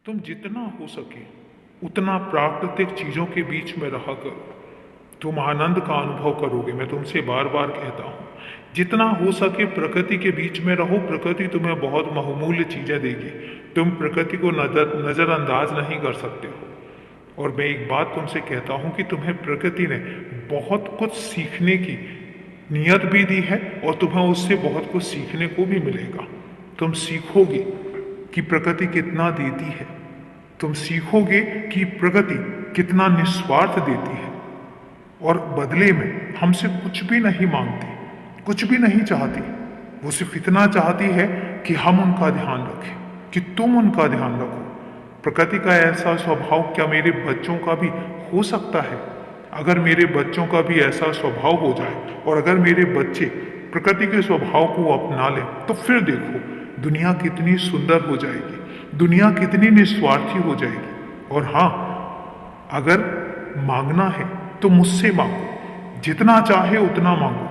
तुम जितना हो सके उतना प्राकृतिक चीज़ों के बीच में रहा करो। तुम आनंद का अनुभव करोगे। मैं तुमसे बार बार कहता हूँ, जितना हो सके प्रकृति के बीच में रहो। प्रकृति तुम्हें बहुत बहुमूल्य चीज़ें देगी। तुम प्रकृति को नज़रअंदाज नहीं कर सकते हो। और मैं एक बात तुमसे कहता हूँ कि तुम्हें प्रकृति ने बहुत कुछ सीखने की नियत भी दी है और तुम्हें उससे बहुत कुछ सीखने को भी मिलेगा। तुम सीखोगे कि प्रकृति कितना देती है। तुम सीखोगे कि प्रकृति कितना निस्वार्थ देती है और बदले में हमसे कुछ भी नहीं मांगती, कुछ भी नहीं चाहती। वो सिर्फ इतना चाहती है कि हम उनका ध्यान रखें, कि तुम उनका ध्यान रखो। प्रकृति का ऐसा स्वभाव क्या मेरे बच्चों का भी हो सकता है? अगर मेरे बच्चों का भी ऐसा स्वभाव हो जाए और अगर मेरे बच्चे प्रकृति के स्वभाव को अपना लें, तो फिर देखो दुनिया कितनी सुंदर हो जाएगी, दुनिया कितनी निस्वार्थी हो जाएगी। और हाँ, अगर मांगना है तो मुझसे मांगो, जितना चाहे उतना मांगो,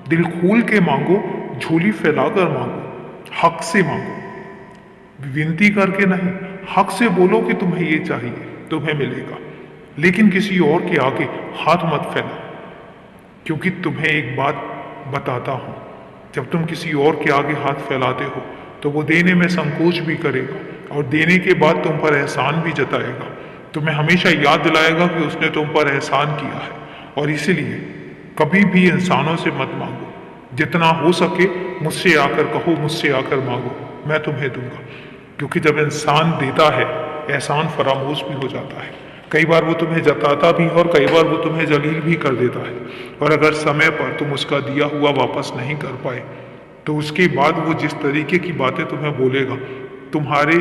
दिल खोल के मांगो, झोली फैलाकर मांगो, हक से मांगो, विनती करके नहीं। हक से बोलो कि तुम्हें ये चाहिए, तुम्हें मिलेगा। लेकिन किसी और के आगे हाथ मत फैलाओ, क्योंकि तुम्हें एक बात बताता हूं, जब तुम किसी और के आगे हाथ फैलाते हो तो वो देने में संकोच भी करेगा और देने के बाद तुम पर एहसान भी जताएगा। तुम्हें हमेशा याद दिलाएगा कि उसने तुम पर एहसान किया है। और इसीलिए कभी भी इंसानों से मत मांगो। जितना हो सके मुझसे आकर कहो, मुझसे आकर मांगो, मैं तुम्हें दूंगा। क्योंकि जब इंसान देता है, एहसान फरामोश भी हो जाता है। कई बार वो तुम्हें जताता भी है और कई बार वो तुम्हें जलील भी कर देता है। और अगर समय पर तुम उसका दिया हुआ वापस नहीं कर पाए तो उसके बाद वो जिस तरीके की बातें तुम्हें बोलेगा, तुम्हारे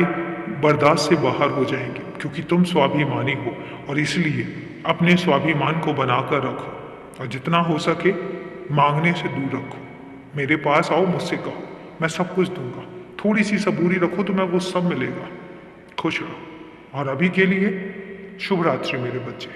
बर्दाश्त से बाहर हो जाएंगे। क्योंकि तुम स्वाभिमानी हो और इसलिए अपने स्वाभिमान को बनाकर रखो और जितना हो सके मांगने से दूर रखो। मेरे पास आओ, मुझसे कहो, मैं सब कुछ दूंगा। थोड़ी सी सबूरी रखो, तुम्हें वो सब मिलेगा। खुश रहो। और अभी के लिए शुभ रात्रि मेरे बच्चे।